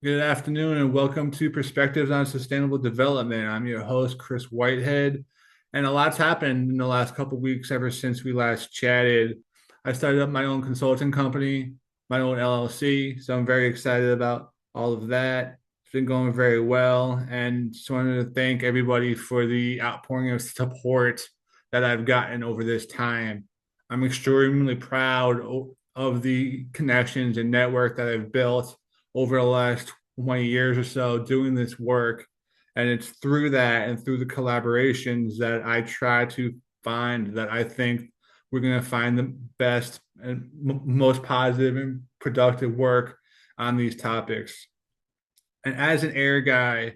Good afternoon and welcome to Perspectives on Sustainable Development. I'm your host, Chris Whitehead, and a lot's happened in the last couple of weeks ever since we last chatted. I started up my own consulting company, my own LLC, so I'm very excited about all of that. It's been going very well, and just wanted to thank everybody for the outpouring of support that I've gotten over this time. I'm extremely proud of the connections and network that I've built over the last 20 years or so doing this work. And it's through that and through the collaborations that I try to find that I think we're going to find the best and most positive and productive work on these topics. And as an air guy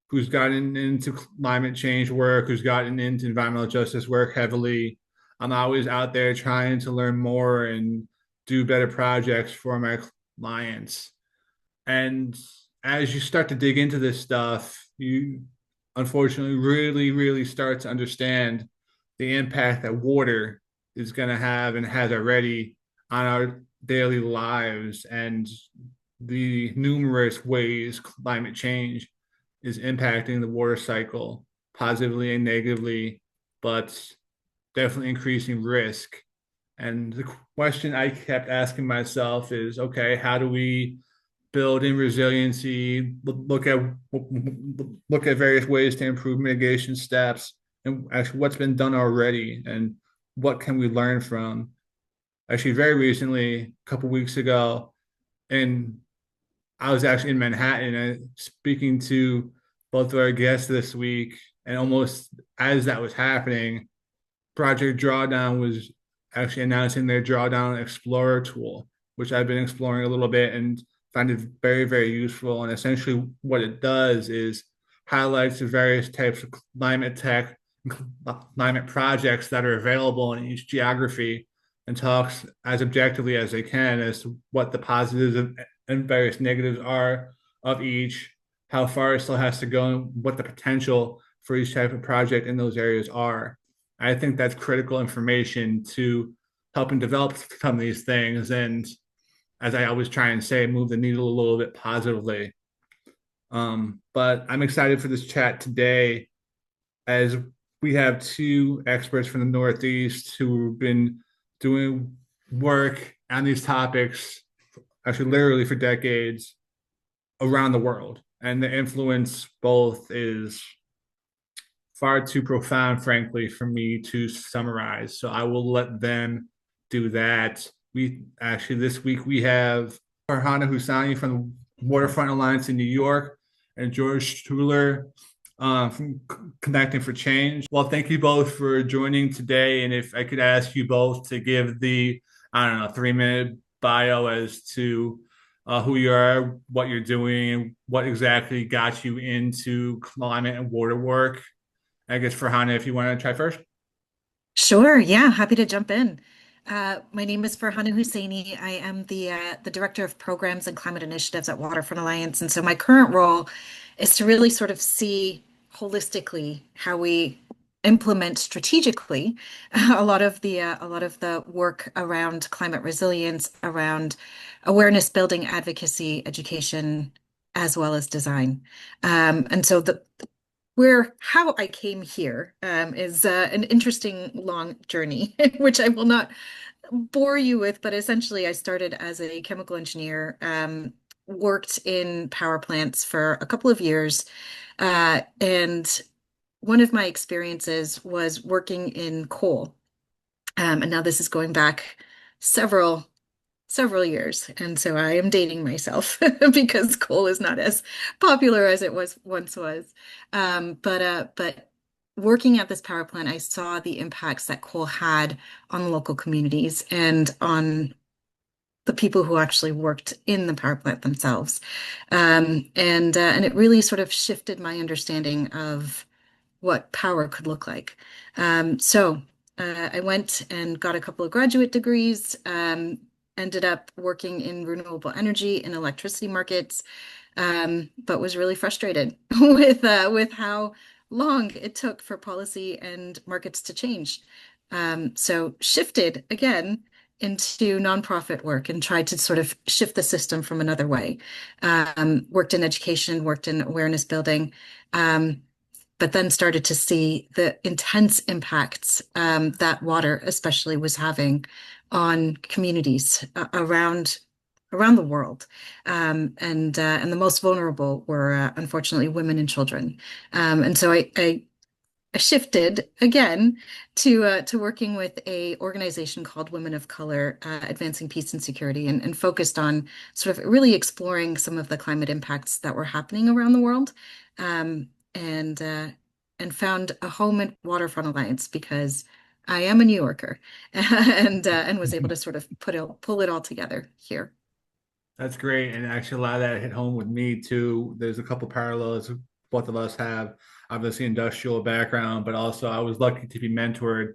who's gotten into climate change work, who's gotten into environmental justice work heavily, I'm always out there trying to learn more and do better projects for my clients. And as you start to dig into this stuff, you unfortunately really start to understand the impact that water is going to have and has already on our daily lives and the numerous ways climate change is impacting the water cycle positively and negatively, but definitely increasing risk. And the question I kept asking myself is, okay, how do we build in resiliency, look at various ways to improve mitigation steps and actually what's been done already and what can we learn from. Actually, very recently, a couple weeks ago, and I was actually in Manhattan and speaking to both of our guests this week, and almost as that was happening, Project Drawdown was actually announcing their Drawdown Explorer tool, which I've been exploring a little bit and find it very useful. And essentially, what it does is highlights the various types of climate tech, climate projects that are available in each geography and talks as objectively as they can as to what the positives and various negatives are of each, how far it still has to go, and what the potential for each type of project in those areas are. I think that's critical information to helping develop some of these things. And as I always try and say, move the needle a little bit positively. But I'm excited for this chat today as we have two experts from the Northeast who have been doing work on these topics, actually literally for decades around the world. And the influence both is far too profound, frankly, for me to summarize. So I will let them do that. We actually, this week, we have Furhana Husani from the Waterfront Alliance in New York and George Schuler from Connecting for Change. Well, thank you both for joining today. And if I could ask you both to give the, I don't know, 3 minute bio as to who you are, what you're doing, and what exactly got you into climate and water work. I guess for Hannah, if you want to try first. Sure, yeah, happy to jump in. My name is Furhana Husani. I am the Director of Programs and Climate Initiatives at Waterfront Alliance. And so my current role is to really sort of see holistically how we implement strategically a lot of the work around climate resilience, around awareness building, advocacy, education, as well as design. And so the where how I came here is an interesting long journey, which I will not bore you with, but essentially I started as a chemical engineer, worked in power plants for a couple of years, and one of my experiences was working in coal. And now this is going back several several years. And so I am dating myself because coal is not as popular as it was once was. But working at this power plant, I saw the impacts that coal had on local communities and on the people who actually worked in the power plant themselves. And it really sort of shifted my understanding of what power could look like. So I went and got a couple of graduate degrees, ended up working in renewable energy and electricity markets, but was really frustrated with how long it took for policy and markets to change. So shifted again into nonprofit work and tried to sort of shift the system from another way. Worked in education, worked in awareness building, um, but then started to see the intense impacts that water, especially, was having on communities around the world, and the most vulnerable were unfortunately women and children. And so I shifted again to working with a organization called Women of Color, Advancing Peace and Security, and focused on sort of really exploring some of the climate impacts that were happening around the world, um, and uh, and found a home at Waterfront Alliance because I am a New Yorker, and was able to sort of pull it all together here. That's great. And actually, a lot of that hit home with me too. There's a couple parallels both of us have. Obviously, industrial background, but also I was lucky to be mentored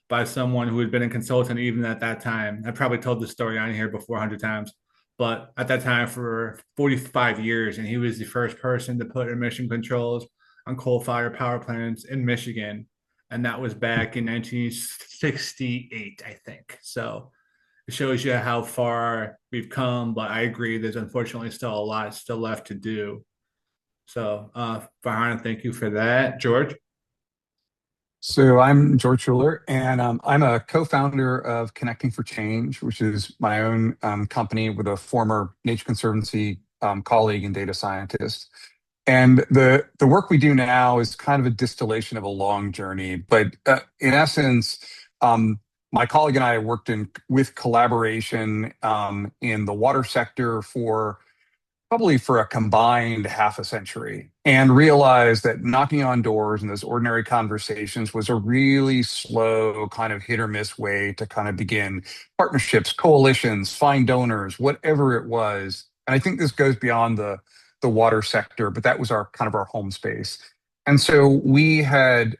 by someone who had been a consultant even at that time. I probably told this story on here before 100 times, but at that time for 45 years, and he was the first person to put emission controls on coal-fired power plants in Michigan. And that was back in 1968, I think. So it shows you how far we've come, but I agree there's unfortunately still a lot still left to do. So, Farhana, thank you for that. George? So I'm George Schuler, and I'm a co-founder of Connecting for Change, which is my own company with a former Nature Conservancy colleague and data scientist. And the work we do now is kind of a distillation of a long journey. But in essence, um, my colleague and I worked in with collaboration in the water sector for probably for a combined half a century, and realized that knocking on doors and those ordinary conversations was a really slow kind of hit or miss way to kind of begin partnerships, coalitions, find donors, whatever it was. And I think this goes beyond the water sector, but that was our kind of our home space. And so we had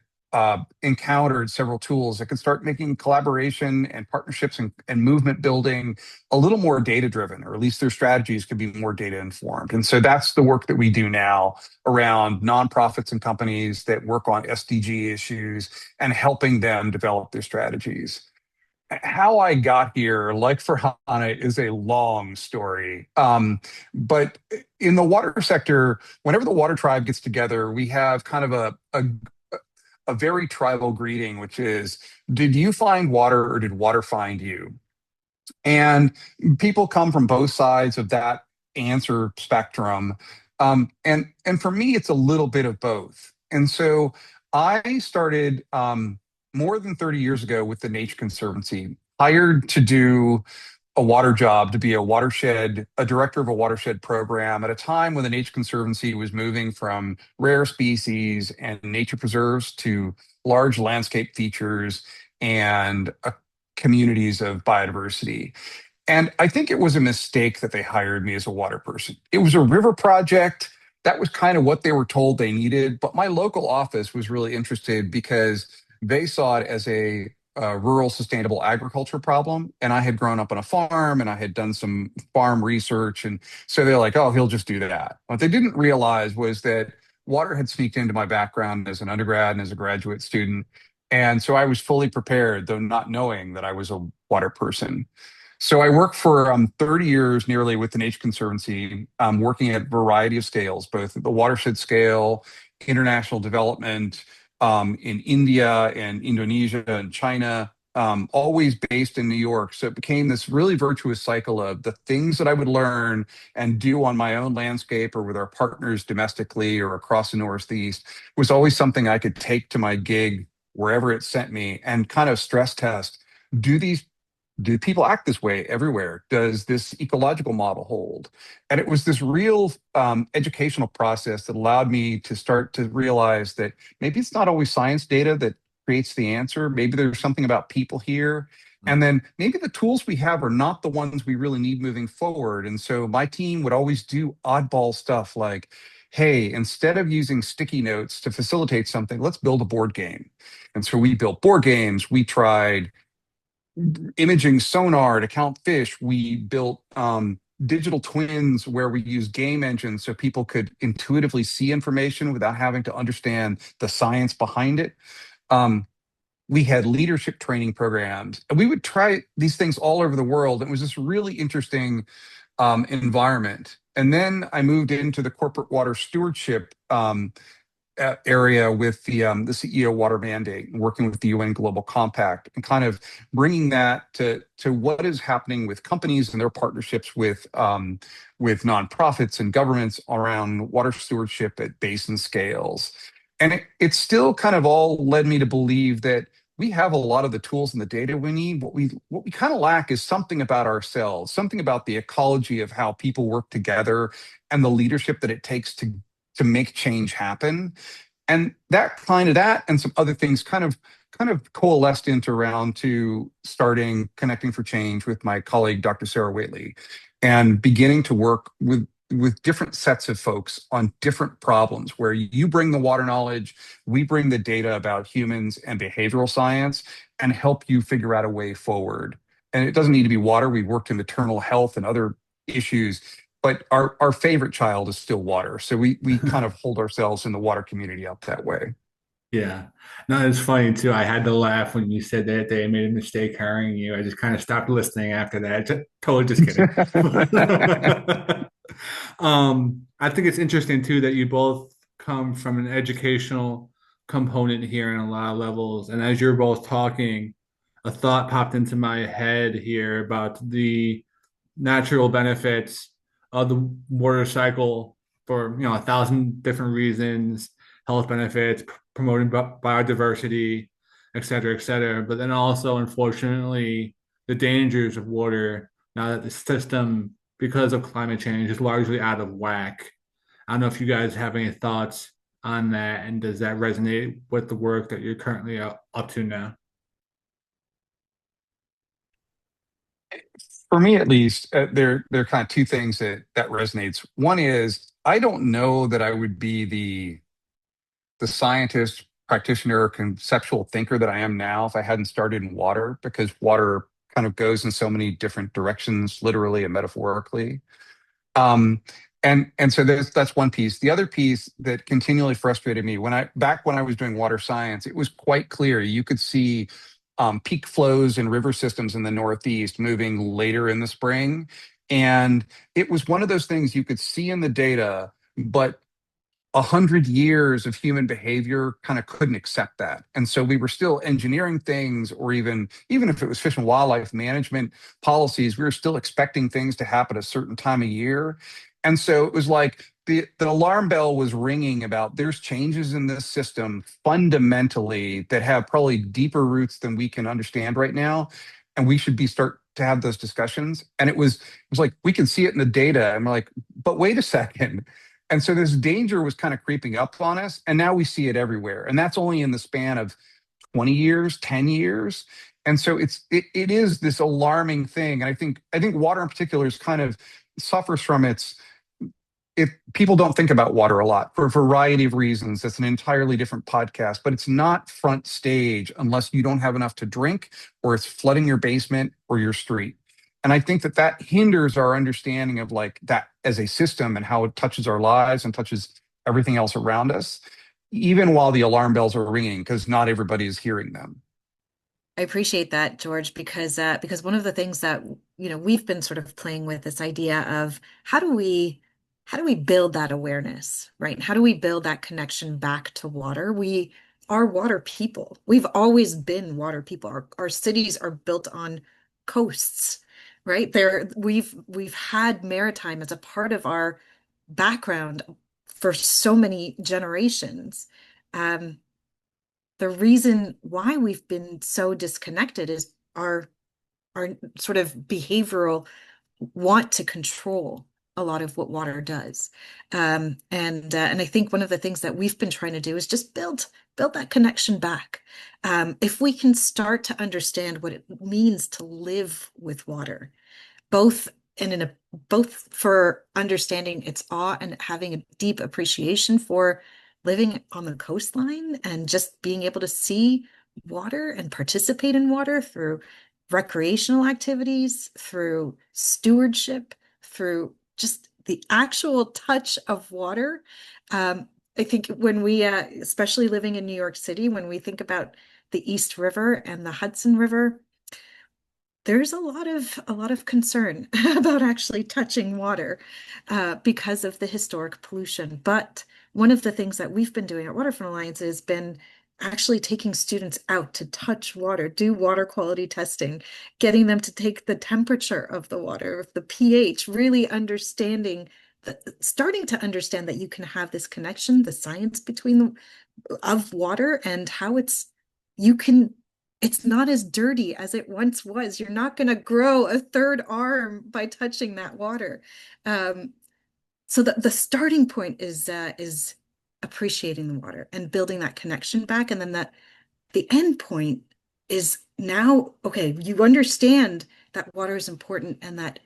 encountered several tools that could start making collaboration and partnerships and movement building a little more data driven, or at least their strategies could be more data informed. And so that's the work that we do now around nonprofits and companies that work on SDG issues and helping them develop their strategies. How I got here, like for Hana, is a long story. But in the water sector, whenever the water tribe gets together, we have kind of a very tribal greeting, which is, did you find water or did water find you? And people come from both sides of that answer spectrum. And for me, it's a little bit of both. And so I started more than 30 years ago with the Nature Conservancy, hired to do a water job, to be a director of a watershed program at a time when the Nature Conservancy was moving from rare species and nature preserves to large landscape features and communities of biodiversity. And I think it was a mistake that they hired me as a water person. It was a river project. That was kind of what they were told they needed. But my local office was really interested because they saw it as a rural sustainable agriculture problem. And I had grown up on a farm and I had done some farm research. And so they're like, oh, he'll just do that. What they didn't realize was that water had sneaked into my background as an undergrad and as a graduate student. And so I was fully prepared, though not knowing that I was a water person. So I worked for 30 years nearly with the Nature Conservancy, working at a variety of scales, both at the watershed scale, international development in India and Indonesia and China, always based in New York. So it became this really virtuous cycle of the things that I would learn and do on my own landscape or with our partners domestically or across the Northeast was always something I could take to my gig wherever it sent me and kind of stress test. Do these do people act this way everywhere? Does this ecological model hold? And it was this real educational process that allowed me to start to realize that maybe it's not always science data that creates the answer. Maybe there's something about people here. And then maybe the tools we have are not the ones we really need moving forward. And so my team would always do oddball stuff like, hey, instead of using sticky notes to facilitate something, let's build a board game. And so we built board games. We tried imaging sonar to count fish. We built digital twins where we use game engines so people could intuitively see information without having to understand the science behind it. Um, We had leadership training programs. And we would try these things all over the world. It was this really interesting environment. And then I moved into the corporate water stewardship area with the CEO Water Mandate, and working with the UN Global Compact, and kind of bringing that to what is happening with companies and their partnerships with nonprofits and governments around water stewardship at basin scales. And it still kind of all led me to believe that we have a lot of the tools and the data we need. What we kind of lack is something about ourselves, something about the ecology of how people work together and the leadership that it takes to make change happen. And that and some other things kind of coalesced into around to starting Connecting for Change with my colleague Dr. Sarah Whately, and beginning to work with different sets of folks on different problems where you bring the water knowledge, we bring the data about humans and behavioral science, and help you figure out a way forward. And it doesn't need to be water. We've worked in maternal health and other issues, but our favorite child is still water. So we kind of hold ourselves in the water community up that way. Yeah. No, it's funny too. I had to laugh when you said that they made a mistake hiring you. I just kind of stopped listening after that. Totally just kidding. I think it's interesting too that you both come from an educational component here in a lot of levels. And as you're both talking, a thought popped into my head here about the natural benefits of the water cycle for 1,000 different reasons, health benefits, promoting biodiversity, et cetera, et cetera. But then also, unfortunately, the dangers of water now that the system, because of climate change, is largely out of whack. I don't know if you guys have any thoughts on that, and does that resonate with the work that you're currently up to now? For me, at least, there are kind of two things that resonates. One is I don't know that I would be the scientist, practitioner, conceptual thinker that I am now if I hadn't started in water, because water kind of goes in so many different directions, literally and metaphorically. Um, and so that's one piece. The other piece that continually frustrated me when I was doing water science, it was quite clear. You could see peak flows in river systems in the Northeast moving later in the spring. And it was one of those things you could see in the data, but 100 years of human behavior kind of couldn't accept that. And so we were still engineering things, or even if it was fish and wildlife management policies, we were still expecting things to happen a certain time of year. And so it was like the alarm bell was ringing about there's changes in this system fundamentally that have probably deeper roots than we can understand right now. And we should be start to have those discussions. And it was like we can see it in the data. And we're like, but wait a second. And so this danger was kind of creeping up on us. And now we see it everywhere. And that's only in the span of 20 years, 10 years. And so it is this alarming thing. And I think water in particular is kind of suffers from its if people don't think about water a lot for a variety of reasons. That's an entirely different podcast, but it's not front stage unless you don't have enough to drink, or it's flooding your basement or your street. And I think that hinders our understanding of like that as a system and how it touches our lives and touches everything else around us, even while the alarm bells are ringing, because not everybody is hearing them. I appreciate that, George, because one of the things that we've been sort of playing with this idea of how do we build that awareness, right? How do we build that connection back to water? We are water people. We've always been water people. Our cities are built on coasts, right? We've had maritime as a part of our background for so many generations. Um, the reason why we've been so disconnected is our sort of behavioral want to control a lot of what water does. And I think one of the things that we've been trying to do is just build that connection back. If we can start to understand what it means to live with water, both and in a both for understanding its awe and having a deep appreciation for living on the coastline and just being able to see water and participate in water through recreational activities, through stewardship, through just the actual touch of water. I think when we, especially living in New York City, when we think about the East River and the Hudson River, there's a lot of concern about actually touching water because of the historic pollution. But one of the things that we've been doing at Waterfront Alliance has been actually taking students out to touch water, do water quality testing, getting them to take the temperature of the water, of the pH, really understanding starting to understand that you can have this connection, the science between of water and how you can it's not as dirty as it once was. You're not going to grow a third arm by touching that water. So the starting point is appreciating the water and building that connection back. And then the end point is now, okay, you understand that water is important and that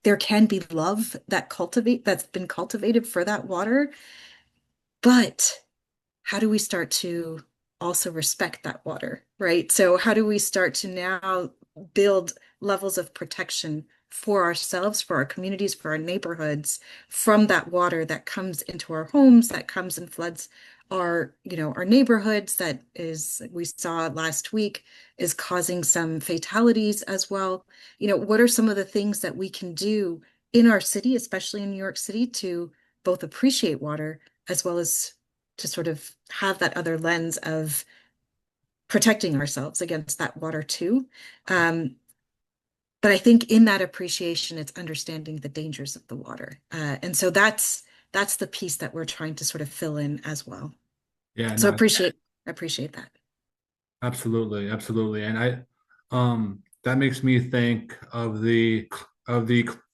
there can be love that's been cultivated for that water. But how do we start to also respect that water, right? So how do we start to now build levels of protection for ourselves, for our communities, for our neighborhoods from that water that comes into our homes, that comes and floods our neighborhoods, that is, we saw last week, is causing some fatalities as well. What are some of the things that we can do in our city, especially in New York City, to both appreciate water as well as to sort of have that other lens of protecting ourselves against that water too. But I think in that appreciation, it's understanding the dangers of the water. And so that's the piece that we're trying to sort of fill in as well. Yeah, So no, appreciate that. absolutely, absolutely. And that makes me think of the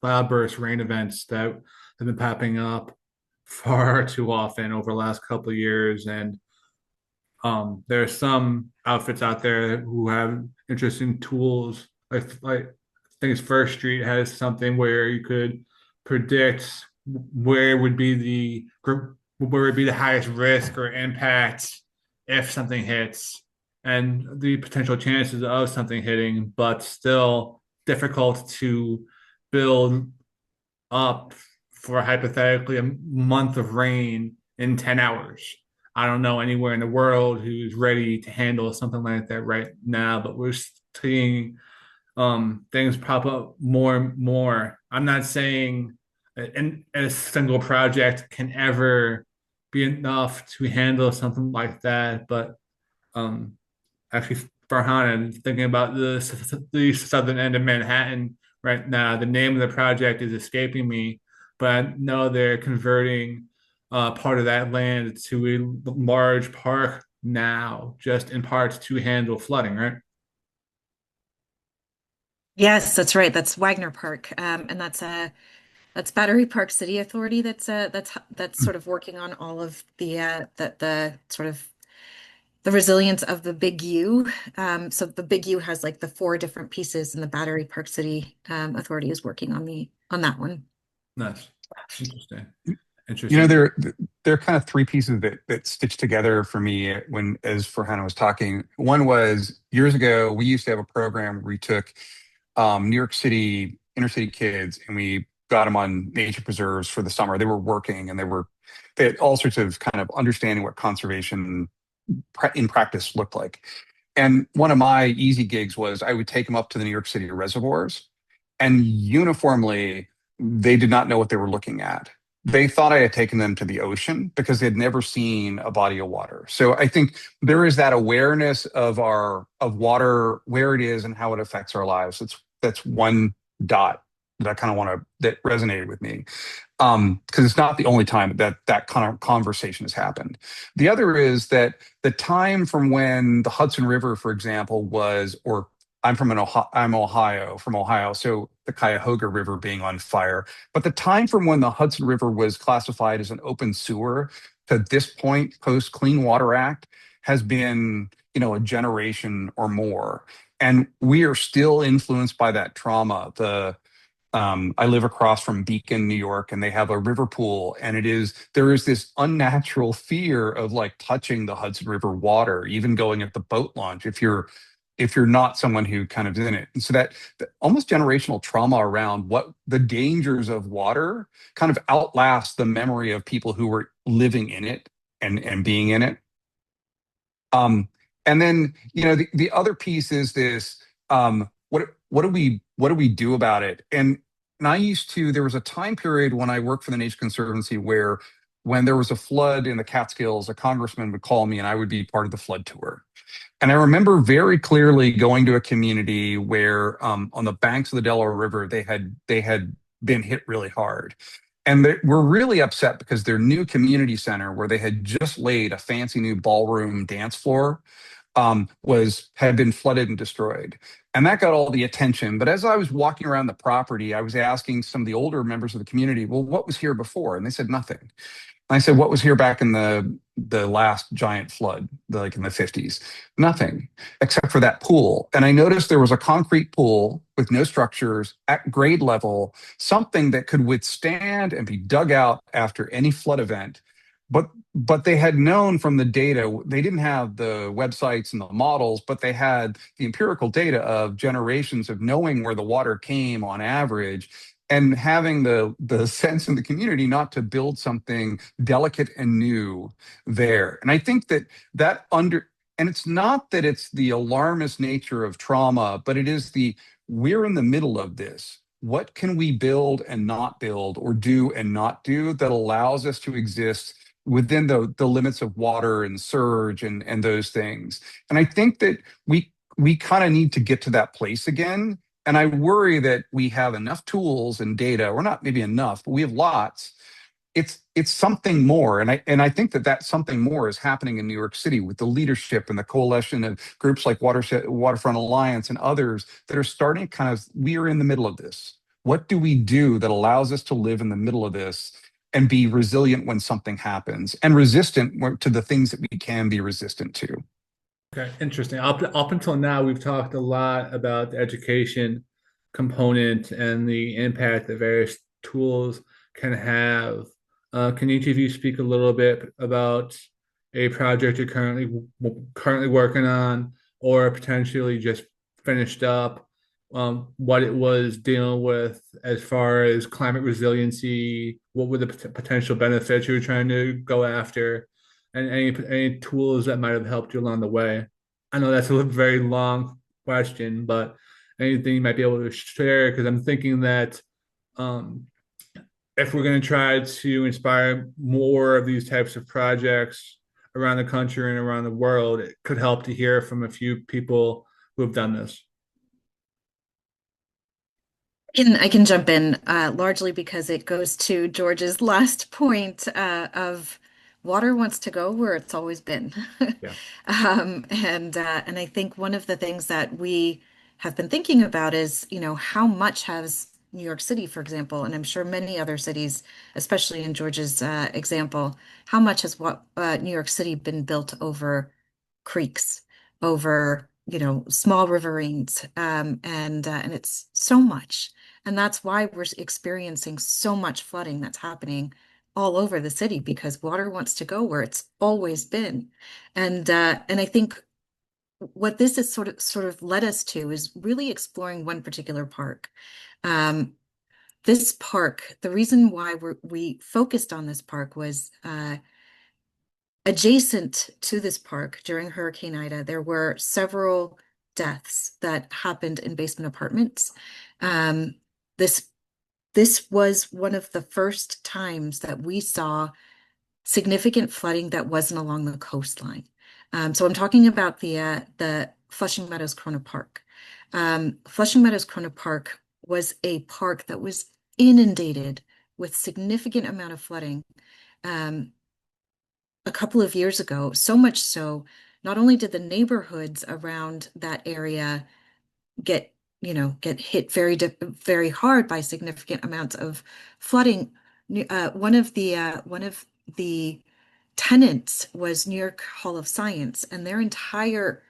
cloudburst rain events that have been popping up far too often over the last couple of years. And there are some outfits out there who have interesting tools. I think it's First Street has something where you could predict where would be where would be the highest risk or impact if something hits, and the potential chances of something hitting, but still difficult to build up for hypothetically a month of rain in 10 hours. I don't know anywhere in the world who's ready to handle something like that right now, but we're seeing things pop up more and more. I'm not saying a single project can ever be enough to handle something like that, but um, actually, Farhana, thinking about the southern end of Manhattan right now. The name of the project is escaping me, but I know they're converting part of that land to a large park now, just in part to handle flooding, right? Yes, that's right. That's Wagner Park, and that's Battery Park City Authority. That's sort of working on all of the sort of the resilience of the Big U. So the Big U has like the four different pieces, and the Battery Park City Authority is working on that one. Nice. Interesting. You know, Interesting. there are kind of three pieces that stitched together for me when, as Furhana was talking. One was years ago, we used to have a program where we took New York City inner city kids and we got them on nature preserves for the summer. They were working and they had all sorts of kind of understanding what conservation in practice looked like. And one of my easy gigs was I would take them up to the New York City reservoirs, and uniformly, they did not know what they were looking at. They thought I had taken them to the ocean because they had never seen a body of water. So I think there is that awareness of water, where it is and how it affects our lives. That's one dot that I kind of that resonated with me. Because it's not the only time that kind of conversation has happened. The other is that the time from when the Hudson River, for example, or I'm from Ohio, so the Cuyahoga River being on fire. But the time from when the Hudson River was classified as an open sewer to this point, post Clean Water Act, has been, a generation or more. And we are still influenced by that trauma. I live across from Beacon, New York, and they have a river pool, and there is this unnatural fear of like touching the Hudson River water, even going at the boat launch if you're not someone who kind of is in it. And so that almost generational trauma around what the dangers of water kind of outlast the memory of people who were living in it and being in it. And then, the other piece is this, what do we do about it? And there was a time period when I worked for the Nature Conservancy where when there was a flood in the Catskills, a congressman would call me and I would be part of the flood tour. And I remember very clearly going to a community where, on the banks of the Delaware River, they had been hit really hard. And they were really upset because their new community center, where they had just laid a fancy new ballroom dance floor, was had been flooded and destroyed. And that got all the attention. But as I was walking around the property, I was asking some of the older members of the community, well, what was here before? And they said nothing. I said, what was here back in the last giant flood, like in the 50s? Nothing, except for that pool. And I noticed there was a concrete pool with no structures at grade level, something that could withstand and be dug out after any flood event. But they had known from the data, they didn't have the websites and the models, but they had the empirical data of generations of knowing where the water came on average and having the sense in the community not to build something delicate and new there. And I think and it's not that it's the alarmist nature of trauma, but it is we're in the middle of this. What can we build and not build, or do and not do, that allows us to exist within the limits of water and surge and those things? And I think that we kind of need to get to that place again. And I worry that we have enough tools and data, or not maybe enough, but we have lots. It's something more, and I think that something more is happening in New York City with the leadership and the coalition of groups like Waterfront Alliance and others that are starting we are in the middle of this. What do we do that allows us to live in the middle of this and be resilient when something happens, and resistant to the things that we can be resistant to? Okay, interesting. Up until now, we've talked a lot about the education component and the impact that various tools can have. Can each of you speak a little bit about a project you're currently working on, or potentially just finished up? What it was dealing with as far as climate resiliency? What were the potential benefits you were trying to go after? And any tools that might have helped you along the way. I know that's a very long question, but anything you might be able to share, because I'm thinking that um, if we're going to try to inspire more of these types of projects around the country and around the world, it could help to hear from a few people who have done this. I can jump in largely because it goes to George's last point of water wants to go where it's always been. Yeah. And I think one of the things that we have been thinking about is, how much has New York City, for example, and I'm sure many other cities, especially in George's example, how much has what New York City been built over creeks, over, small riverines, and it's so much. And that's why we're experiencing so much flooding that's happening all over the city, because water wants to go where it's always been. And I think what this has sort of led us to is really exploring one particular park. Um, this park, the reason why we focused on this park was adjacent to this park during Hurricane Ida, there were several deaths that happened in basement apartments. Um, this this was one of the first times that we saw significant flooding that wasn't along the coastline. So I'm talking about the Flushing Meadows Corona Park. Flushing Meadows Corona Park was a park that was inundated with significant amount of flooding a couple of years ago. So much so, not only did the neighborhoods around that area get hit very hard by significant amounts of flooding. One of the tenants was New York Hall of Science, and their entire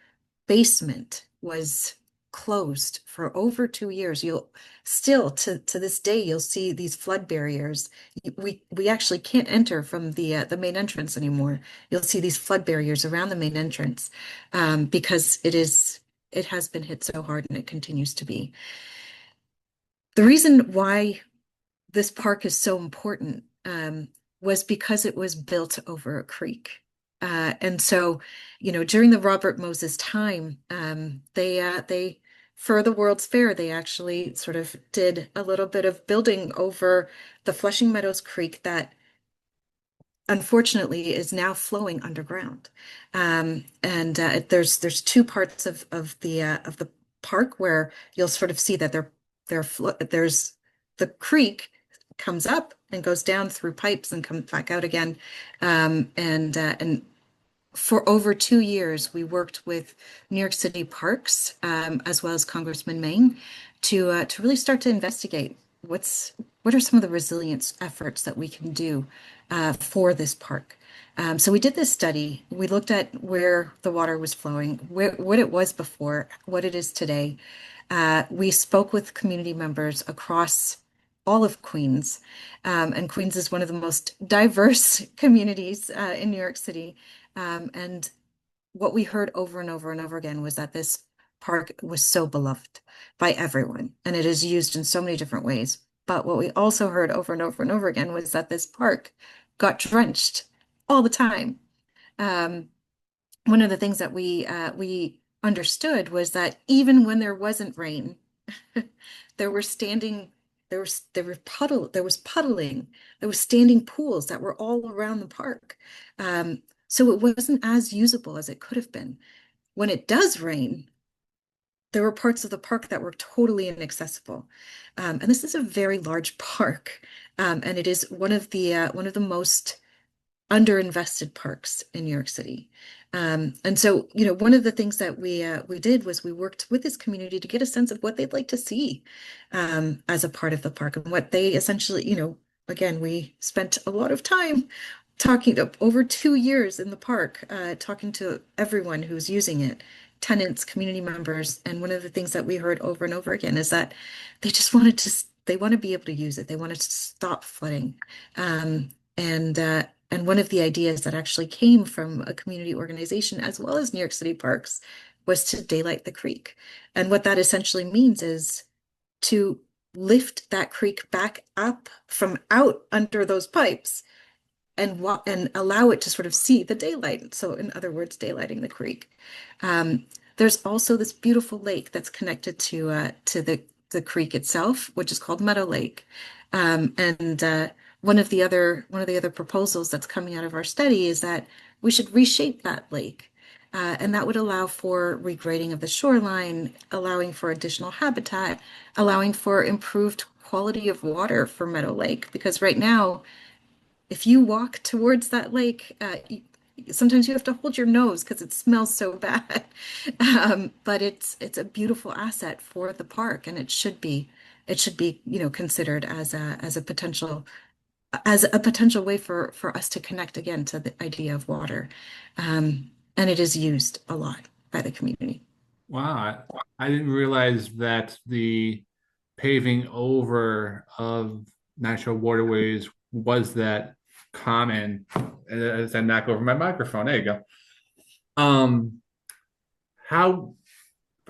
basement was closed for over 2 years. You'll still to this day you'll see these flood barriers. We actually can't enter from the main entrance anymore. You'll see these flood barriers around the main entrance because it has been hit so hard and it continues to be. The reason why this park is so important was because it was built over a creek. And so, during the Robert Moses time, they for the World's Fair, they actually sort of did a little bit of building over the Flushing Meadows Creek that unfortunately is now flowing underground. And there's two parts of the park where you'll sort of see that there's the creek comes up and goes down through pipes and comes back out again. And for over 2 years, we worked with New York City Parks, as well as Congressman Meng, to really start to investigate what are some of the resilience efforts that we can do for this park. So we did this study. We looked at where the water was flowing, what it was before, what it is today. We spoke with community members across all of Queens, and Queens is one of the most diverse communities in New York City. And what we heard over and over and over again was that this park was so beloved by everyone, and it is used in so many different ways. But what we also heard over and over and over again was that this park got drenched all the time. Um, One of the things that we understood was that even when there wasn't rain, there were standing there was puddling, there was standing pools that were all around the park. So it wasn't as usable as it could have been. When it does rain, there were parts of the park that were totally inaccessible. And this is a very large park, and it is one of the most underinvested parks in New York City. And so, one of the things that we did was we worked with this community to get a sense of what they'd like to see as a part of the park, and what they essentially, again, we spent a lot of time talking to over 2 years in the park, talking to everyone who's using it, tenants, community members. And one of the things that we heard over and over again is that they want to be able to use it. They want to stop flooding. And one of the ideas that actually came from a community organization as well as New York City Parks was to daylight the creek. And what that essentially means is to lift that creek back up from out under those pipes and allow it to sort of see the daylight. So in other words, daylighting the creek. There's also this beautiful lake that's connected to the creek itself, which is called Meadow Lake. And one of the other proposals that's coming out of our study is that we should reshape that lake. And that would allow for regrading of the shoreline, allowing for additional habitat, allowing for improved quality of water for Meadow Lake. Because right now, if you walk towards that lake, sometimes you have to hold your nose because it smells so bad. But it's a beautiful asset for the park, and it should be considered as a potential way for us to connect again to the idea of water. And it is used a lot by the community. Wow, I didn't realize that the paving over of natural waterways was that common. As I knock over my microphone, there you go. How,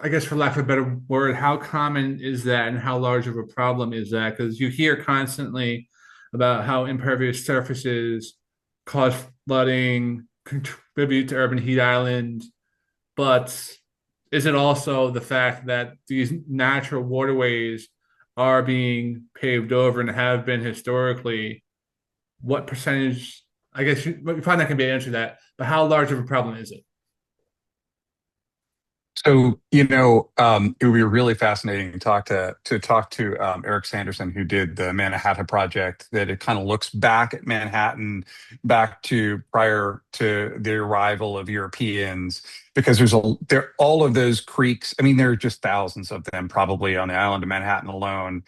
I guess for lack of a better word, how common is that and how large of a problem is that? Because you hear constantly about how impervious surfaces cause flooding, contribute to urban heat islands, but is it also the fact that these natural waterways are being paved over and have been historically? What percentage? I guess you probably not going to be able to answer that, but how large of a problem is it? So, it would be really fascinating to talk to Eric Sanderson, who did the Manhattan Project, that it kind of looks back at Manhattan, back to prior to the arrival of Europeans, because there all of those creeks. I mean, there are just thousands of them probably on the island of Manhattan alone.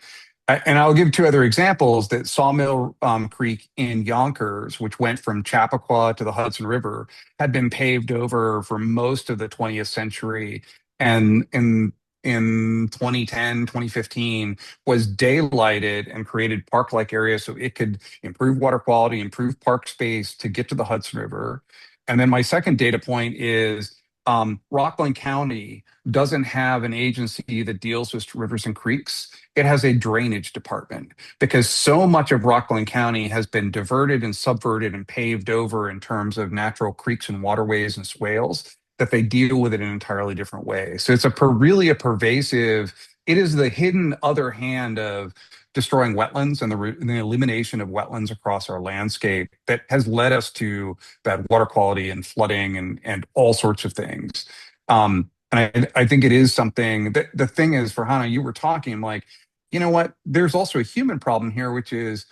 And I'll give two other examples. That Sawmill Creek in Yonkers, which went from Chappaqua to the Hudson River, had been paved over for most of the 20th century. And in 2010, 2015, was daylighted and created park-like areas so it could improve water quality, improve park space to get to the Hudson River. And then my second data point is Rockland County doesn't have an agency that deals with rivers and creeks. It has a drainage department because so much of Rockland County has been diverted and subverted and paved over in terms of natural creeks and waterways and swales that they deal with it in an entirely different way. So it's really a pervasive, it is the hidden other hand of destroying wetlands and the elimination of wetlands across our landscape that has led us to bad water quality and flooding and all sorts of things. And I think it is something that the thing is, for Hannah, you were talking like, you know what? There's also a human problem here, which is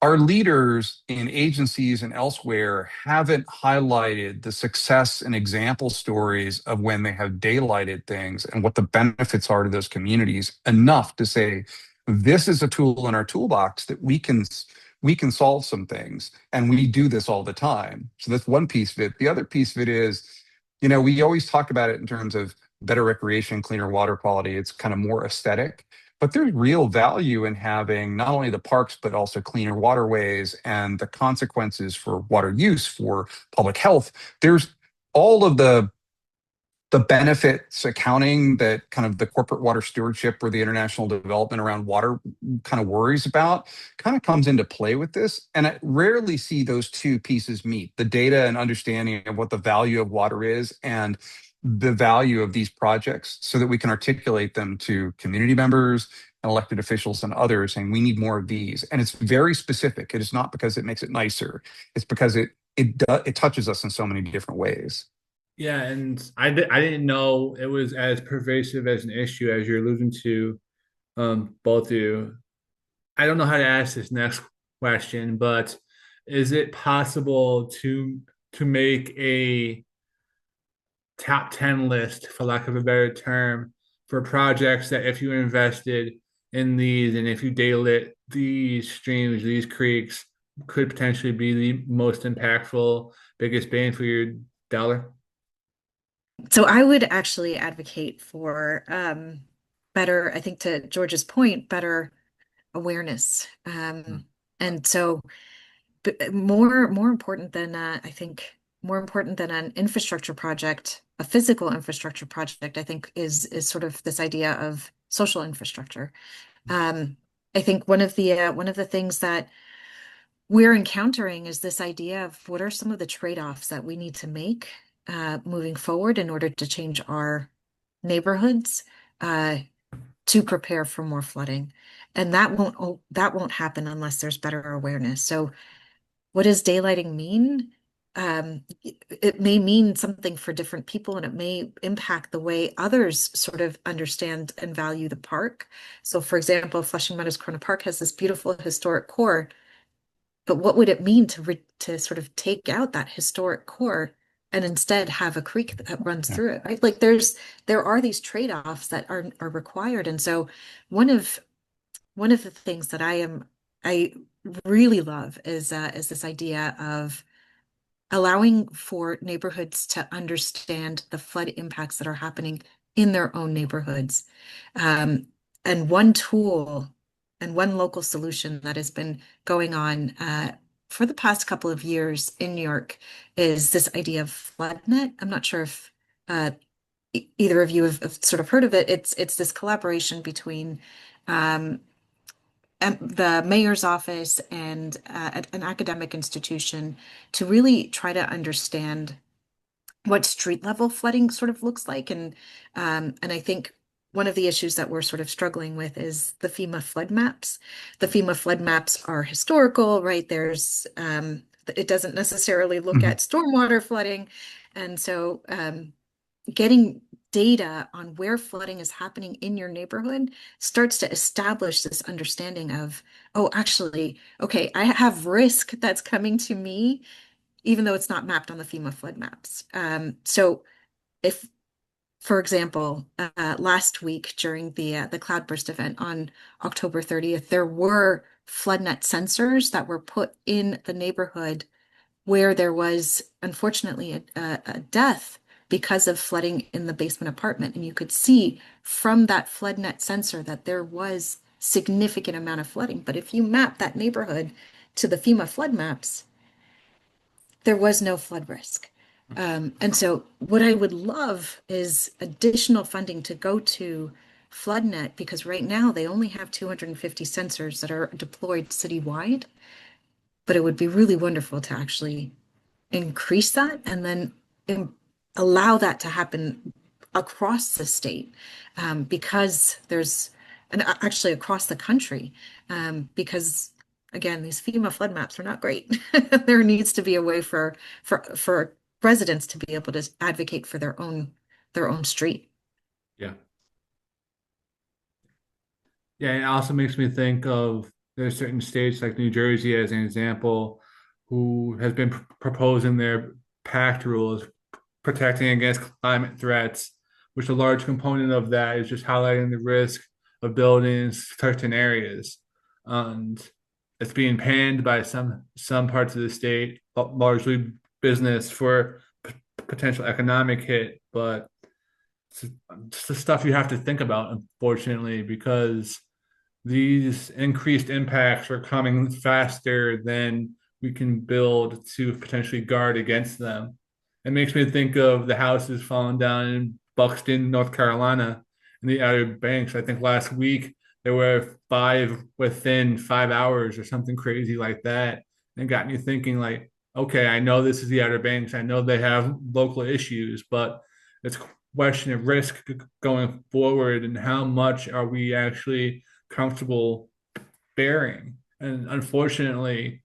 our leaders in agencies and elsewhere haven't highlighted the success and example stories of when they have daylighted things and what the benefits are to those communities enough to say, this is a tool in our toolbox that we can solve some things, and we do this all the time. So that's one piece of it. The other piece of it is, we always talk about it in terms of better recreation, cleaner water quality. It's kind of more aesthetic. But there's real value in having not only the parks, but also cleaner waterways and the consequences for water use, for public health. There's all of the benefits accounting that kind of the corporate water stewardship or the international development around water kind of worries about kind of comes into play with this. And I rarely see those two pieces meet, the data and understanding of what the value of water is and the value of these projects, so that we can articulate them to community members and elected officials and others saying we need more of these. And it's very specific. It is not because it makes it nicer. It's because it touches us in so many different ways. Yeah, and I didn't know it was as pervasive as an issue as you're alluding to, both of you. I don't know how to ask this next question, but is it possible to make a top 10 list, for lack of a better term, for projects that if you invested in these and if you daylit these streams, these creeks, could potentially be the most impactful, biggest bang for your dollar? So I would actually advocate for better, I think to George's point, better awareness. And so more important than I think more important than an infrastructure project, a physical infrastructure project, I think is sort of this idea of social infrastructure. I think one of the things that we're encountering is this idea of what are some of the trade-offs that we need to make moving forward in order to change our neighborhoods uh, to prepare for more flooding. And that won't happen unless there's better awareness. So what does daylighting mean? It may mean something for different people, and it may impact the way others sort of understand and value the park. So, for example, Flushing Meadows Corona Park has this beautiful historic core, but what would it mean to sort of take out that historic core and instead have a creek that runs Yeah. through it, right? Like there are these trade-offs that are required. And so one of one of the things that I really love is this idea of allowing for neighborhoods to understand the flood impacts that are happening in their own neighborhoods. Um, and one tool and one local solution that has been going on for the past couple of years in New York is this idea of FloodNet. I'm not sure if either of you have sort of heard of it. It's this collaboration between um, the mayor's office and an academic institution to really try to understand what street level flooding sort of looks like. And I think one of the issues that we're sort of struggling with is the FEMA flood maps. The FEMA flood maps are historical, right? It doesn't necessarily look Mhm. at stormwater flooding. And so getting data on where flooding is happening in your neighborhood starts to establish this understanding of, oh, actually, okay, I have risk that's coming to me, even though it's not mapped on the FEMA flood maps. So if, for example, last week during the cloudburst event on October 30th, there were FloodNet sensors that were put in the neighborhood where there was unfortunately a death because of flooding in the basement apartment. And you could see from that FloodNet sensor that there was significant amount of flooding. But if you map that neighborhood to the FEMA flood maps, there was no flood risk. And so what I would love is additional funding to go to FloodNet, because right now they only have 250 sensors that are deployed citywide. But it would be really wonderful to actually increase that and then allow that to happen across the state, because there's, and actually across the country, because again, these FEMA flood maps are not great. There needs to be a way for residents to be able to advocate for their own street. Yeah. Yeah, it also makes me think of there's certain states like New Jersey as an example, who has been proposing their pact rules protecting against climate threats, which a large component of that is just highlighting the risk of building in certain areas. And it's being panned by some parts of the state, largely business for potential economic hit, but it's the stuff you have to think about, unfortunately, because these increased impacts are coming faster than we can build to potentially guard against them. It makes me think of the houses falling down in Buxton, North Carolina, in the Outer Banks. I think last week there were five within 5 hours or something crazy like that. And got me thinking, like, okay, I know this is the Outer Banks. I know they have local issues, but it's a question of risk going forward and how much are we actually comfortable bearing. And unfortunately,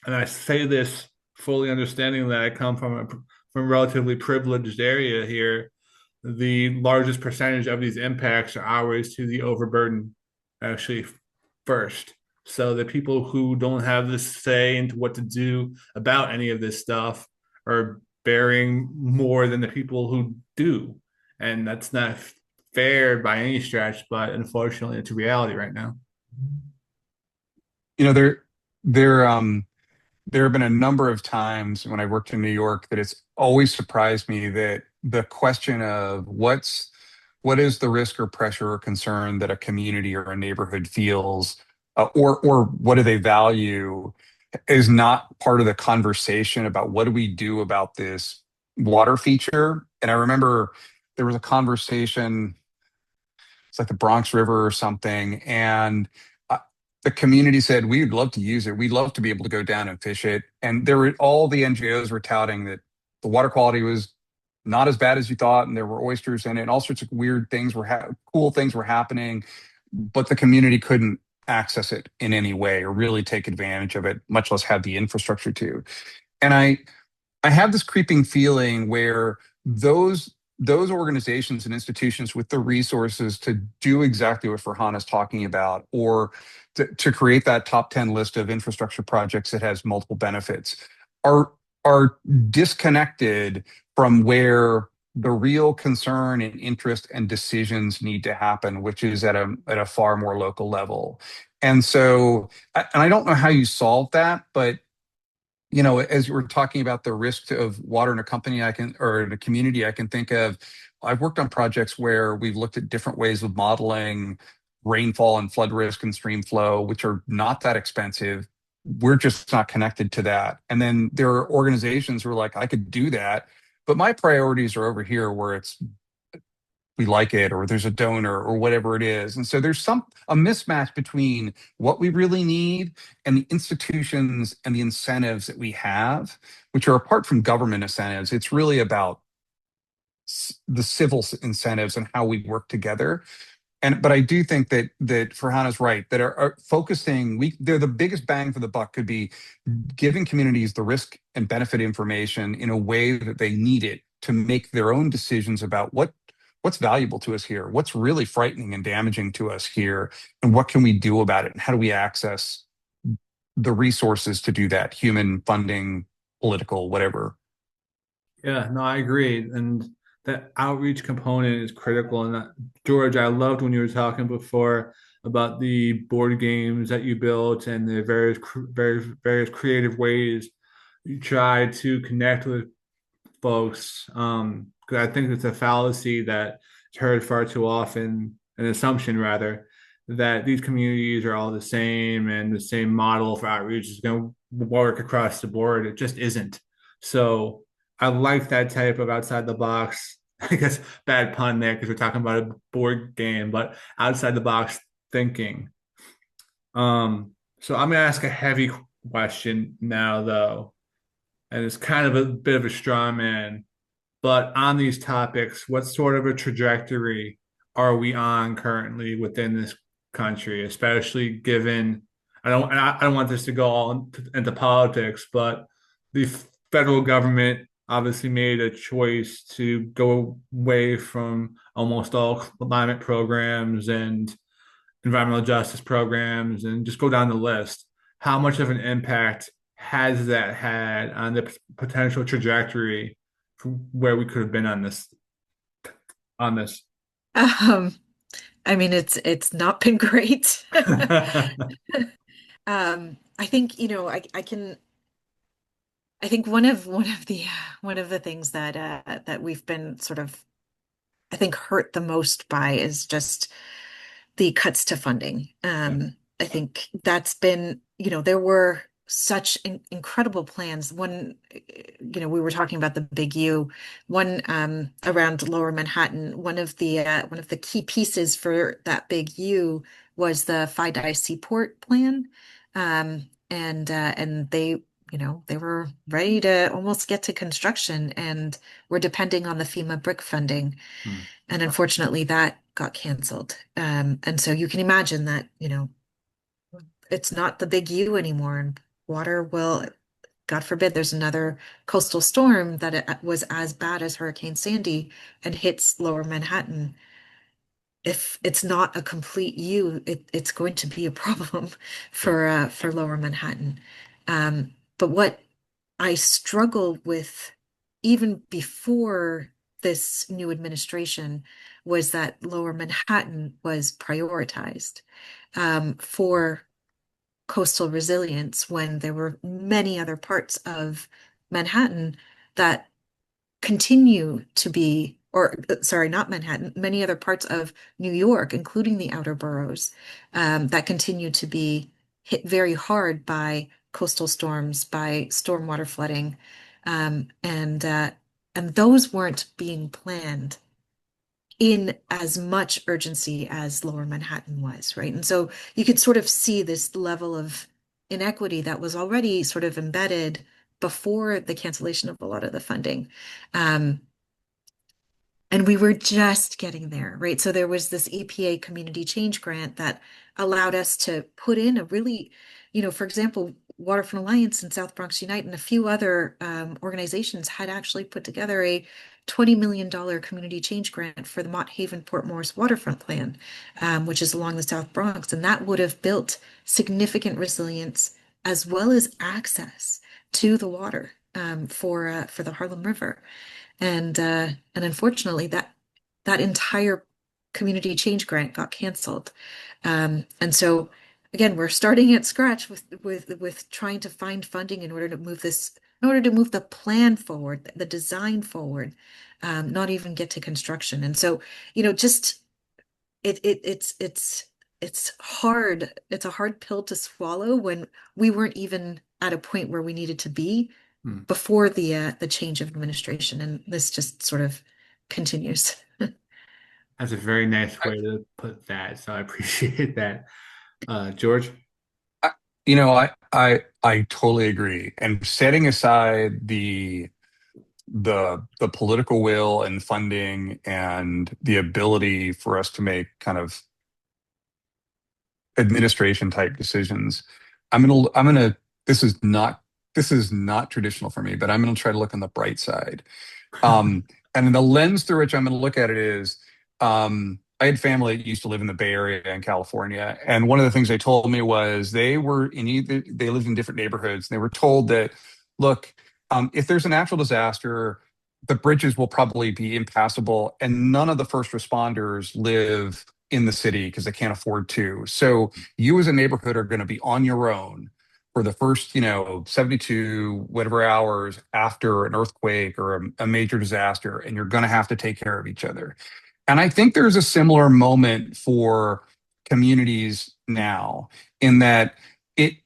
and I say this fully understanding that I come from a relatively privileged area here, the largest percentage of these impacts are ours to the overburden actually first. So the people who don't have this say into what to do about any of this stuff are bearing more than the people who do. And that's not fair by any stretch, but unfortunately, it's a reality right now. You know, there there have been a number of times when I worked in New York that it's always surprised me that the question of what is the risk or pressure or concern that a community or a neighborhood feels, or what do they value, is not part of the conversation about what do we do about this water feature. And I remember there was a conversation, it's like the Bronx River or something. And the community said, we'd love to use it. We'd love to be able to go down and fish it. And there were all the NGOs were touting that the water quality was not as bad as you thought, and there were oysters in it, and all sorts of weird things cool things were happening, but the community couldn't access it in any way or really take advantage of it, much less have the infrastructure to. And I have this creeping feeling where those organizations and institutions with the resources to do exactly what Furhana is talking about, or to create that top 10 list of infrastructure projects that has multiple benefits, are are disconnected from where the real concern and interest and decisions need to happen, which is at a far more local level. And so, and I don't know how you solve that, but you know, as you were talking about the risk of water in a company, or in a community, I can think of, I've worked on projects where we've looked at different ways of modeling rainfall and flood risk and stream flow, which are not that expensive. We're just not connected to that. And then there are organizations who are like, I could do that, but my priorities are over here where it's we like it, or there's a donor, or whatever it is. And so there's a mismatch between what we really need and the institutions and the incentives that we have, which are apart from government incentives. It's really about the civil incentives and how we work together. And but I do think that Farhana's right, that are focusing, they're the biggest bang for the buck could be giving communities the risk and benefit information in a way that they need it to make their own decisions about what's valuable to us here, what's really frightening and damaging to us here, and what can we do about it, and how do we access the resources to do that, human, funding, political, whatever. Yeah, no, I agree. And that outreach component is critical. And that, George, I loved when you were talking before about the board games that you built and the various creative ways you try to connect with folks. Because I think it's a fallacy that is heard far too often, an assumption rather, that these communities are all the same and the same model for outreach is going to work across the board. It just isn't. So I like that type of outside the box. I guess bad pun there because we're talking about a board game, but outside the box thinking. So I'm gonna ask a heavy question now, though, and it's kind of a bit of a straw man. But on these topics, what sort of a trajectory are we on currently within this country, especially given I don't want this to go all into politics, but the federal government obviously made a choice to go away from almost all climate programs and environmental justice programs and just go down the list. How much of an impact has that had on the potential trajectory where we could have been on this? Um, I mean, it's not been great. I think, I think one of the things that that we've been sort of, I think, hurt the most by is just the cuts to funding. Yeah. I think that's been, there were such incredible plans. One, we were talking about the Big U, one around Lower Manhattan. One of the key pieces for that Big U was the FIDI Seaport plan, and they were ready to almost get to construction, and were depending on the FEMA brick funding. Hmm. And unfortunately, that got canceled. And so you can imagine that, it's not the Big U anymore, and water will, God forbid, there's another coastal storm that it was as bad as Hurricane Sandy and hits Lower Manhattan. If it's not a complete U, it's going to be a problem Yeah. for Lower Manhattan. But what I struggled with even before this new administration was that Lower Manhattan was prioritized for coastal resilience when there were many other parts of Manhattan that continue to be, or sorry, not Manhattan, many other parts of New York, including the outer boroughs, that continue to be hit very hard by coastal storms, by stormwater flooding, and those weren't being planned in as much urgency as Lower Manhattan was, right? And so you could sort of see this level of inequity that was already sort of embedded before the cancellation of a lot of the funding. Um, and we were just getting there, right? So there was this EPA community change grant that allowed us to put in a really, for example, Waterfront Alliance and South Bronx Unite and a few other organizations had actually put together a $20 million community change grant for the Mott Haven Port Morris waterfront plan, which is along the South Bronx. And that would have built significant resilience as well as access to the water for the Harlem River. And unfortunately, that entire community change grant got canceled. And so again, we're starting at scratch with trying to find funding in order to move the plan forward, the design forward, not even get to construction. And so, just it's hard. It's a hard pill to swallow when we weren't even at a point where we needed to be Hmm. before the change of administration, and this just sort of continues. That's a very nice way to put that. So I appreciate that. George? I, I totally agree. And setting aside the political will and funding and the ability for us to make kind of administration type decisions, I'm gonna this is not traditional for me, but I'm gonna try to look on the bright side. And then the lens through which I'm going to look at it is, I had family that used to live in the Bay Area in California, and one of the things they told me was they lived in different neighborhoods, and they were told that, look, if there's a natural disaster, the bridges will probably be impassable, and none of the first responders live in the city because they can't afford to. So you as a neighborhood are going to be on your own for the first, 72 whatever hours after an earthquake or a major disaster, and you're going to have to take care of each other. And I think there's a similar moment for communities now, in that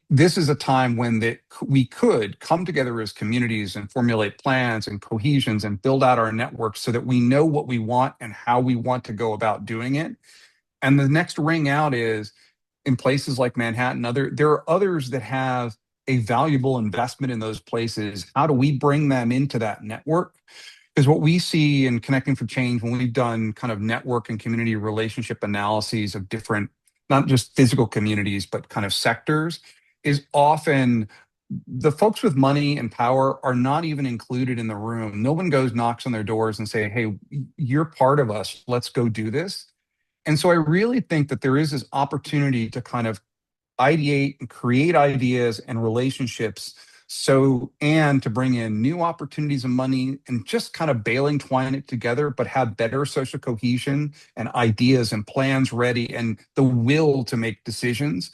this is a time when we could come together as communities and formulate plans and cohesions and build out our networks so that we know what we want and how we want to go about doing it. And the next ring out is in places like Manhattan, there are others that have a valuable investment in those places. How do we bring them into that network? Because what we see in Connecting for Change, when we've done kind of network and community relationship analyses of different, not just physical communities, but kind of sectors, is often the folks with money and power are not even included in the room. No one goes, knocks on their doors and say, hey, you're part of us. Let's go do this. And so I really think that there is this opportunity to kind of ideate and create ideas and relationships, and to bring in new opportunities and money and just kind of bailing twine it together, but have better social cohesion and ideas and plans ready and the will to make decisions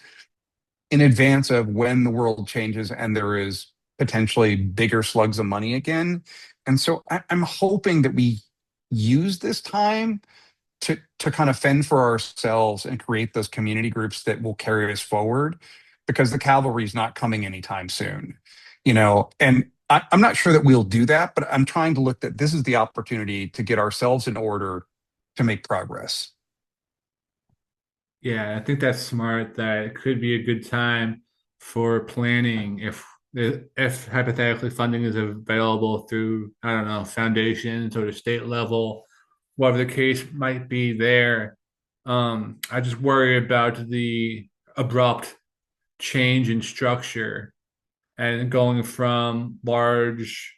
in advance of when the world changes and there is potentially bigger slugs of money again. And so I'm hoping that we use this time to kind of fend for ourselves and create those community groups that will carry us forward, because the cavalry is not coming anytime soon, and I'm not sure that we'll do that, but I'm trying to look that this is the opportunity to get ourselves in order to make progress. Yeah, I think that's smart. That it could be a good time for planning if hypothetically funding is available through, I don't know, foundations or the state level, whatever the case might be there. I just worry about the abrupt change in structure and going from large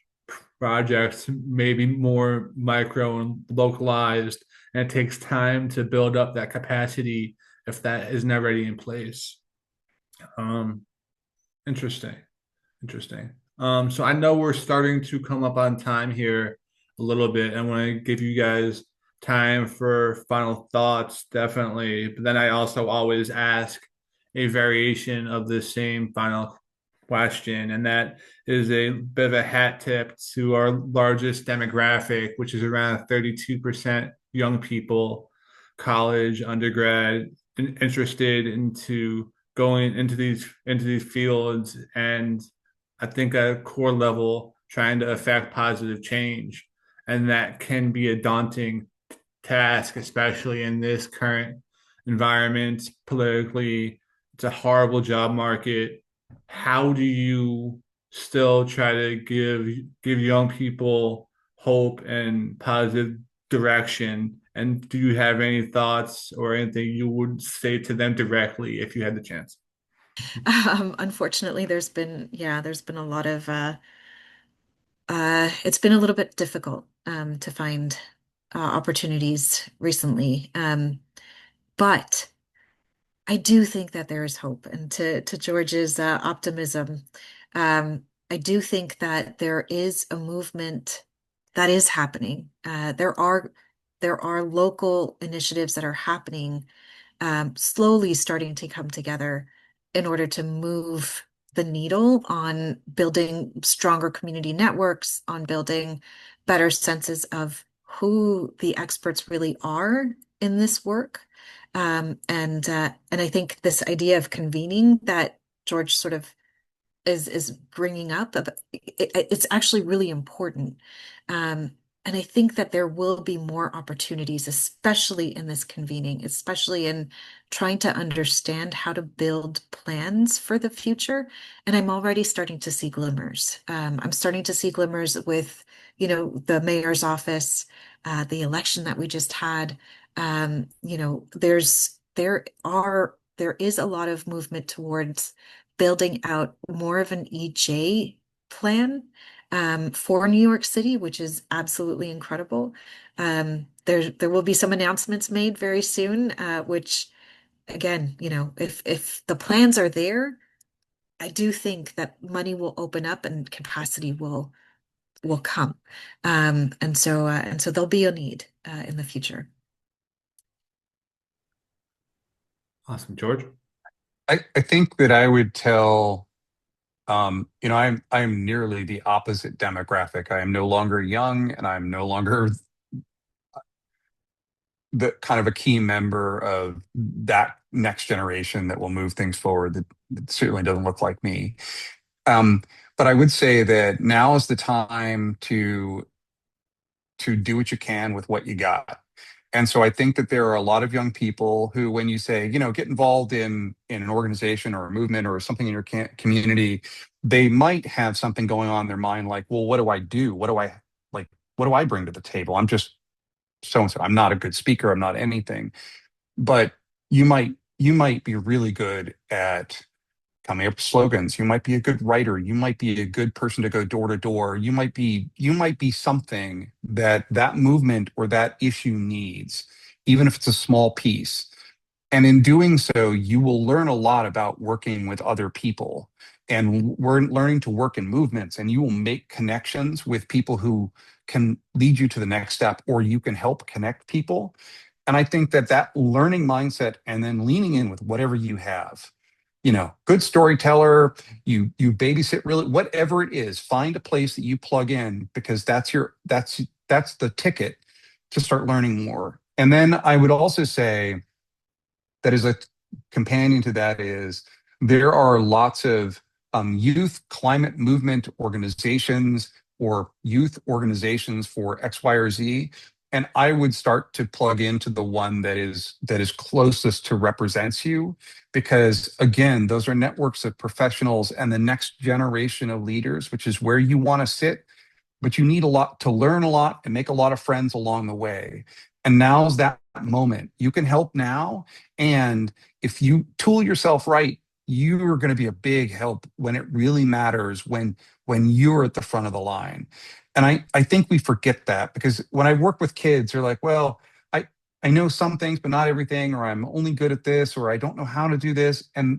projects, maybe more micro and localized, and it takes time to build up that capacity if that isn't already in place. Um, interesting, interesting. So I know we're starting to come up on time here a little bit. I want to give you guys time for final thoughts, definitely. But then I also always ask a variation of the same final question, and that is a bit of a hat tip to our largest demographic, which is around 32% young people, college, undergrad, interested into going into these fields, and I think at a core level trying to affect positive change. And that can be a daunting task, especially in this current environment politically. It's a horrible job market. How do you still try to give young people hope and positive direction? And do you have any thoughts or anything you would say to them directly if you had the chance? Unfortunately, there's been a lot of it's been a little bit difficult to find opportunities recently. But I do think that there is hope. And to George's optimism, I do think that there is a movement that is happening. There are local initiatives that are happening, slowly starting to come together in order to move the needle on building stronger community networks, on building better senses of who the experts really are in this work. And I think this idea of convening that George sort of is bringing up, it's actually really important. And I think that there will be more opportunities, especially in this convening, especially in trying to understand how to build plans for the future. And I'm already starting to see glimmers. I'm starting to see glimmers with, the mayor's office, the election that we just had. There is a lot of movement towards building out more of an EJ plan for New York City, which is absolutely incredible. There will be some announcements made very soon, which again, if the plans are there, I do think that money will open up and capacity will come. And so there'll be a need in the future. Awesome, George. I think that I would tell, I'm nearly the opposite demographic. I am no longer young, and I'm no longer the kind of a key member of that next generation that will move things forward. That certainly doesn't look like me. Um, but I would say that now is the time to do what you can with what you got. And so I think that there are a lot of young people who, when you say, get involved in an organization or a movement or something in your community, they might have something going on in their mind like, well, what do I do? What do I like? What do I bring to the table? I'm just so and so. I'm not a good speaker. I'm not anything. But you might be really good at coming up with slogans. You might be a good writer. You might be a good person to go door to door. You might be something that movement or that issue needs, even if it's a small piece. And in doing so, you will learn a lot about working with other people. And we're learning to work in movements, and you will make connections with people who can lead you to the next step, or you can help connect people. And I think that learning mindset and then leaning in with whatever you have, good storyteller, you babysit, really, whatever it is, find a place that you plug in, because that's the ticket to start learning more. And then I would also say that as a companion to that is there are lots of youth climate movement organizations or youth organizations for X, Y, or Z. And I would start to plug into the one that is closest to represents you, because again, those are networks of professionals and the next generation of leaders, which is where you want to sit. But you need a lot to learn, a lot and make a lot of friends along the way. And now's that moment. You can help now. And if you tool yourself right, you are going to be a big help when it really matters, when you're at the front of the line. And I think we forget that, because when I work with kids, they're like, well, I know some things, but not everything, or I'm only good at this, or I don't know how to do this. And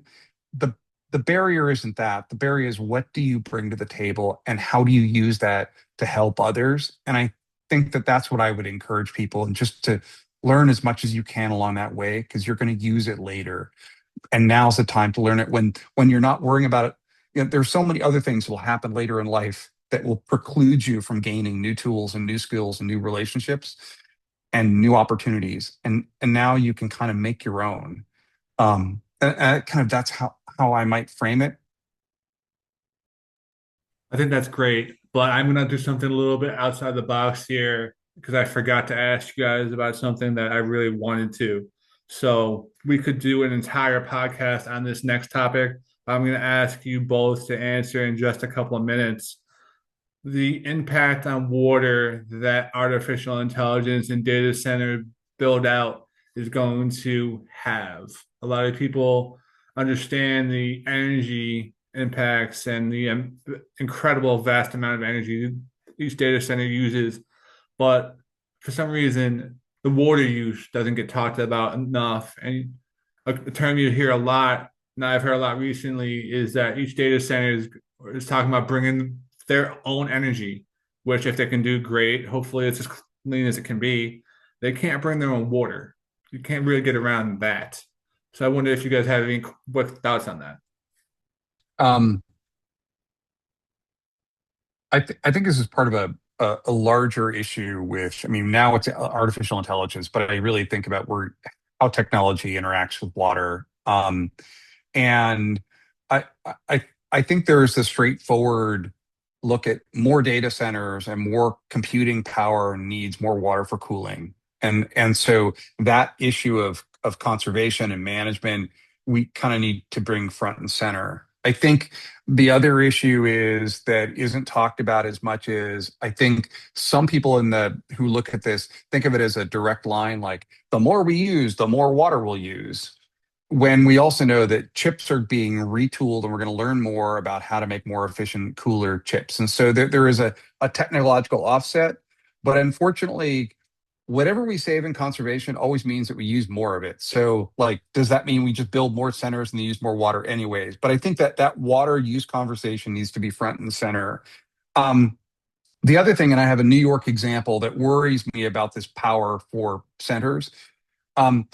the the barrier isn't that. The barrier is, what do you bring to the table and how do you use that to help others? And I think that that's what I would encourage people, and just to learn as much as you can along that way, because you're going to use it later. And now's the time to learn it, when you're not worrying about it. There's so many other things that will happen later in life that will preclude you from gaining new tools and new skills and new relationships and new opportunities. And now you can kind of make your own. And kind of that's how I might frame it. I think that's great, but I'm gonna do something a little bit outside the box here because I forgot to ask you guys about something that I really wanted to. So we could do an entire podcast on this next topic. I'm gonna ask you both to answer in just a couple of minutes the impact on water that artificial intelligence and data center build out is going to have. A lot of people understand the energy impacts and the incredible vast amount of energy each data center uses, but for some reason the water use doesn't get talked about enough. And a term you hear a lot, and I've heard a lot recently, is that each data center is talking about bringing their own energy, which if they can do, great. Hopefully it's as clean as it can be. They can't bring their own water. You can't really get around that. So I wonder if you guys have any what thoughts on that. Um, I think this is part of a larger issue with, I mean, now it's artificial intelligence, but I really think about how technology interacts with water. And I, I think there's a straightforward look at more data centers and more computing power needs more water for cooling. And so that issue of conservation and management, we kind of need to bring front and center. I think the other issue is that isn't talked about as much as, I think some people who look at this think of it as a direct line, like the more we use, the more water we'll use, when we also know that chips are being retooled and we're going to learn more about how to make more efficient, cooler chips. And so there is a technological offset, but unfortunately, whatever we save in conservation always means that we use more of it. So like, does that mean we just build more centers and they use more water anyways? But I think that water use conversation needs to be front and center. Um, the other thing, and I have a New York example that worries me about this power for centers. Um,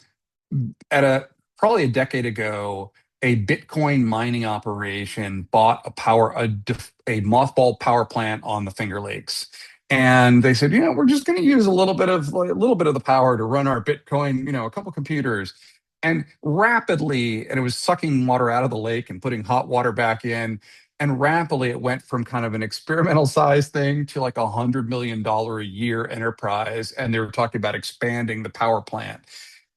at probably a decade ago, a Bitcoin mining operation bought a mothballed power plant on the Finger Lakes. And they said, we're just going to use a little bit of the power to run our Bitcoin, a couple computers. And rapidly, and it was sucking water out of the lake and putting hot water back in. And rapidly, it went from kind of an experimental size thing to like $100 million a year enterprise. And they were talking about expanding the power plant.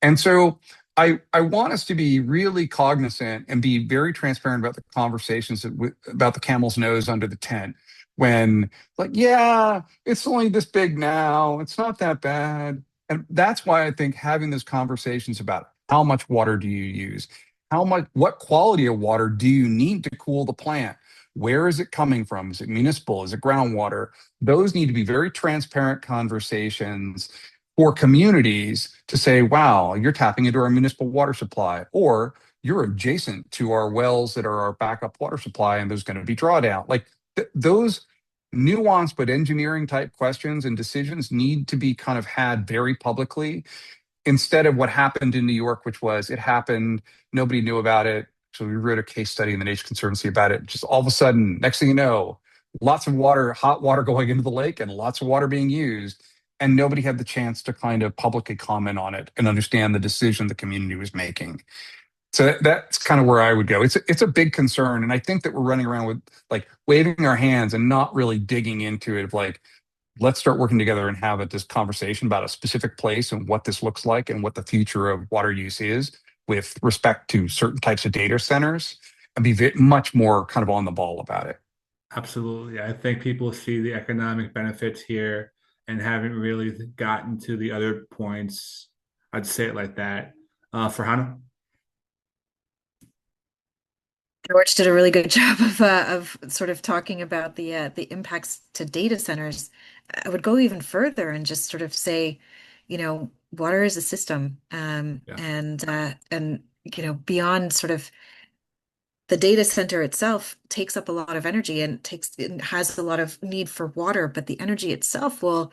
And so I want us to be really cognizant and be very transparent about the conversations about the camel's nose under the tent. When, like, yeah, it's only this big now, it's not that bad. And that's why I think having those conversations about how much water do you use? What quality of water do you need to cool the plant? Where is it coming from? Is it municipal? Is it groundwater? Those need to be very transparent conversations for communities to say, wow, you're tapping into our municipal water supply, or you're adjacent to our wells that are our backup water supply, and there's going to be drawdown. Like those nuanced but engineering type questions and decisions need to be kind of had very publicly, instead of what happened in New York, which was it happened, nobody knew about it. So we wrote a case study in the Nature Conservancy about it. Just all of a sudden, next thing you know, lots of water, hot water going into the lake and lots of water being used. And nobody had the chance to kind of publicly comment on it and understand the decision the community was making. So that's kind of where I would go. It's a big concern, and I think that we're running around with like waving our hands and not really digging into it. Of like, let's start working together and have this conversation about a specific place and what this looks like and what the future of water use is with respect to certain types of data centers, and be much more kind of on the ball about it. Absolutely. I think people see the economic benefits here and haven't really gotten to the other points. I'd say it like that. Furhana? George did a really good job of sort of talking about the impacts to data centers. I would go even further and just sort of say, water is a system, Yeah, and beyond sort of the data center itself takes up a lot of energy and it has a lot of need for water, but the energy itself will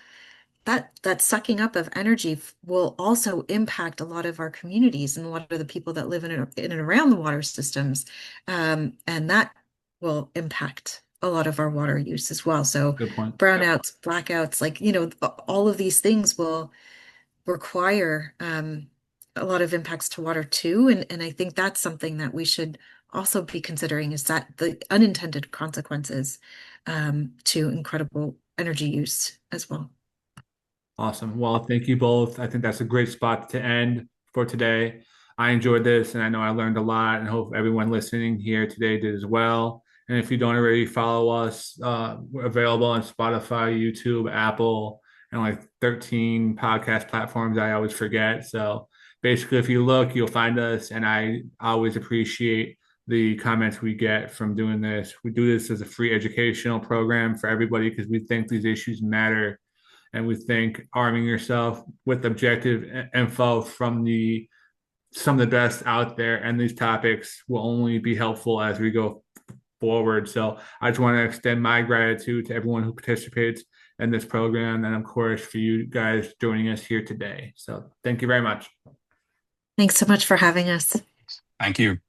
that sucking up of energy will also impact a lot of our communities and a lot of the people that live in and around the water systems. And that will impact a lot of our water use as well. So good point. brownouts, blackouts, like, all of these things will require a lot of impacts to water too. And I think that's something that we should also be considering, is that the unintended consequences to incredible energy use as well. Awesome. Well, thank you both. I think that's a great spot to end for today. I enjoyed this and I know I learned a lot, and hope everyone listening here today did as well. And if you don't already follow us, we're available on Spotify, YouTube, Apple, and like 13 podcast platforms I always forget. So basically, if you look, you'll find us. And I always appreciate the comments we get from doing this. We do this as a free educational program for everybody because we think these issues matter, and we think arming yourself with objective info from the some of the best out there and these topics will only be helpful as we go forward. So I just want to extend my gratitude to everyone who participates in this program, and of course for you guys joining us here today. So thank you very much. Thanks so much for having us. Thank you.